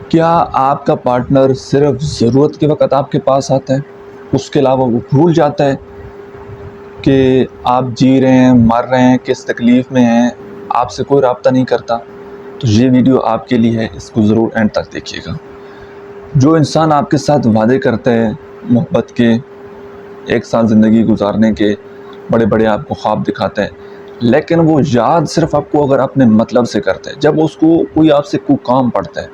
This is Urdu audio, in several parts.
کیا آپ کا پارٹنر صرف ضرورت کے وقت آپ کے پاس آتا ہے، اس کے علاوہ وہ بھول جاتا ہے کہ آپ جی رہے ہیں، مر رہے ہیں، کس تکلیف میں ہیں، آپ سے کوئی رابطہ نہیں کرتا؟ تو یہ ویڈیو آپ کے لیے ہے، اس کو ضرور اینڈ تک دیکھیے گا۔ جو انسان آپ کے ساتھ وعدے کرتا ہے محبت کے، 1 سال زندگی گزارنے کے، بڑے بڑے آپ کو خواب دکھاتا ہے، لیکن وہ یاد صرف آپ کو اگر اپنے مطلب سے کرتا ہے، جب اس کو کوئی آپ سے کوئی کام پڑتا ہے،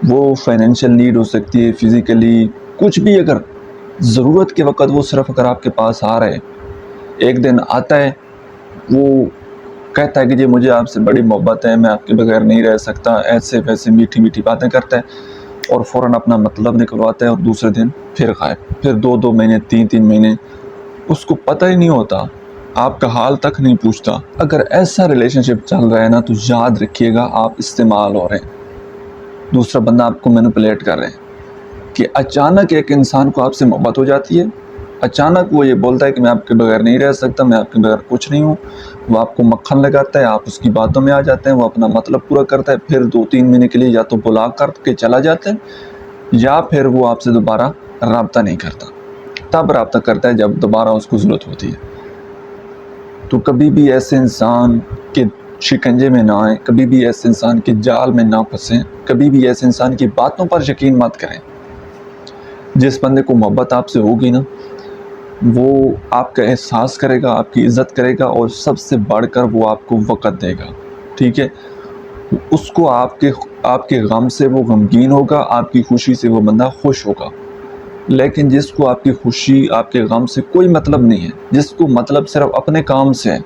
وہ فائنینشیل نیڈ ہو سکتی ہے، فزیکلی کچھ بھی، اگر ضرورت کے وقت وہ صرف اگر آپ کے پاس آ رہے، ایک دن آتا ہے، وہ کہتا ہے کہ جی مجھے آپ سے بڑی محبت ہے، میں آپ کے بغیر نہیں رہ سکتا، ایسے ویسے میٹھی میٹھی باتیں کرتا ہے، اور فوراً اپنا مطلب نکلواتا ہے، اور دوسرے دن پھر غائب، پھر 2 مہینے 3 مہینے اس کو پتہ ہی نہیں ہوتا، آپ کا حال تک نہیں پوچھتا۔ اگر ایسا ریلیشن شپ چل رہا ہے نا، تو یاد رکھیے گا آپ استعمال ہو رہے ہیں، دوسرا بندہ آپ کو مینپولیٹ کر رہے ہیں۔ کہ اچانک ایک انسان کو آپ سے محبت ہو جاتی ہے، اچانک وہ یہ بولتا ہے کہ میں آپ کے بغیر نہیں رہ سکتا، میں آپ کے بغیر کچھ نہیں ہوں، وہ آپ کو مکھن لگاتا ہے، آپ اس کی باتوں میں آ جاتے ہیں، وہ اپنا مطلب پورا کرتا ہے، پھر 2 مہینے کے لیے یا تو بلا کر کے چلا جاتا ہے، یا پھر وہ آپ سے دوبارہ رابطہ نہیں کرتا، تب رابطہ کرتا ہے جب دوبارہ اس کو ضرورت ہوتی ہے۔ تو کبھی بھی ایسے انسان کے شکنجے میں نہ آئیں، کبھی بھی ایسے انسان کے جال میں نہ پھنسیں، کبھی بھی ایسے انسان کی باتوں پر یقین مت کریں۔ جس بندے کو محبت آپ سے ہوگی نا، وہ آپ کا احساس کرے گا، آپ کی عزت کرے گا، اور سب سے بڑھ کر وہ آپ کو وقت دے گا، ٹھیک ہے؟ اس کو آپ کے غم سے وہ غمگین ہوگا، آپ کی خوشی سے وہ بندہ خوش ہوگا۔ لیکن جس کو آپ کی خوشی، آپ کے غم سے کوئی مطلب نہیں ہے، جس کو مطلب صرف اپنے کام سے ہے،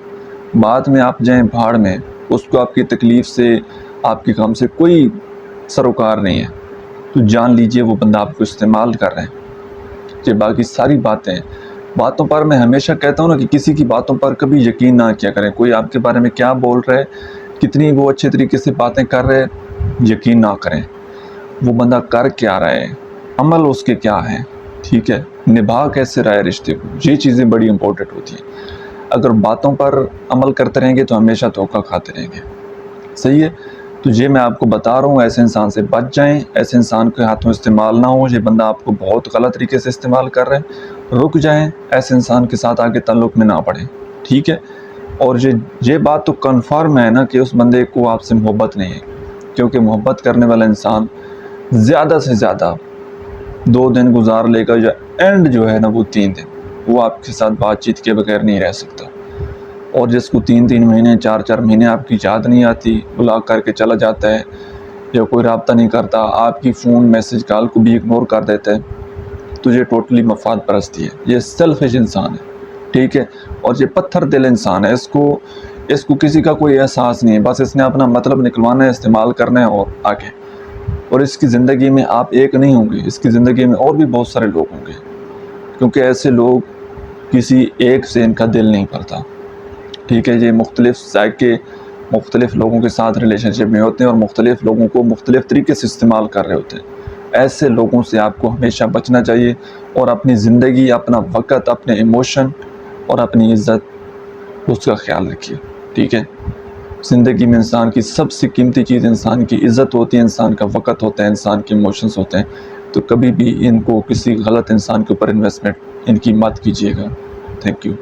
بعد میں آپ جائیں بھاڑ میں، اس کو آپ کی تکلیف سے، آپ کے غم سے کوئی سروکار نہیں ہے، تو جان لیجئے وہ بندہ آپ کو استعمال کر رہے ہیں۔ کہ باقی ساری باتوں پر میں ہمیشہ کہتا ہوں نا کہ کسی کی باتوں پر کبھی یقین نہ کیا کریں، کوئی آپ کے بارے میں کیا بول رہے، کتنی وہ اچھے طریقے سے باتیں کر رہے، یقین نہ کریں۔ وہ بندہ کر کیا رہا ہے، عمل اس کے کیا ہے، ٹھیک ہے، نبھا کیسے رہا ہے رشتے کو، یہ چیزیں بڑی امپورٹنٹ ہوتی ہیں۔ اگر باتوں پر عمل کرتے رہیں گے تو ہمیشہ دھوکہ کھاتے رہیں گے، صحیح ہے؟ تو یہ میں آپ کو بتا رہا ہوں، ایسے انسان سے بچ جائیں، ایسے انسان کے ہاتھوں استعمال نہ ہو، یہ بندہ آپ کو بہت غلط طریقے سے استعمال کر رہے ہیں، رک جائیں، ایسے انسان کے ساتھ آگے تعلق میں نہ پڑیں، ٹھیک ہے؟ اور یہ بات تو کنفرم ہے نا کہ اس بندے کو آپ سے محبت نہیں ہے، کیونکہ محبت کرنے والا انسان زیادہ سے زیادہ 2 دن گزار لے گا، یا اینڈ جو ہے نا وہ 3 دن، وہ آپ کے ساتھ بات چیت کے بغیر نہیں رہ سکتا۔ اور جس کو 3 مہینے 4 مہینے آپ کی یاد نہیں آتی، بلاک کر کے چلا جاتا ہے، یا کوئی رابطہ نہیں کرتا، آپ کی فون میسج کال کو بھی اگنور کر دیتا ہے، تو یہ ٹوٹلی مفاد پرستی ہے، یہ سیلفش انسان ہے، ٹھیک ہے؟ اور یہ پتھر دل انسان ہے، اس کو کسی کا کوئی احساس نہیں ہے، بس اس نے اپنا مطلب نکلوانا ہے، استعمال کرنا ہے، اور آگے۔ اور اس کی زندگی میں آپ ایک نہیں ہوں گے، اس کی زندگی میں اور بھی بہت سارے لوگ ہوں گے، کیونکہ ایسے لوگ کسی ایک سے ان کا دل نہیں بھرتا، ٹھیک ہے؟ یہ مختلف ذائقے مختلف لوگوں کے ساتھ ریلیشن شپ میں ہوتے ہیں، اور مختلف لوگوں کو مختلف طریقے سے استعمال کر رہے ہوتے ہیں۔ ایسے لوگوں سے آپ کو ہمیشہ بچنا چاہیے، اور اپنی زندگی، اپنا وقت، اپنے ایموشن اور اپنی عزت، اس کا خیال رکھیے، ٹھیک ہے؟ زندگی میں انسان کی سب سے قیمتی چیز انسان کی عزت ہوتی ہے، انسان کا وقت ہوتا ہے، انسان کے ایموشنز ہوتے ہیں، تو کبھی بھی ان کو کسی غلط انسان کے اوپر انویسٹمنٹ ان کی مت کیجیے گا۔ Thank you.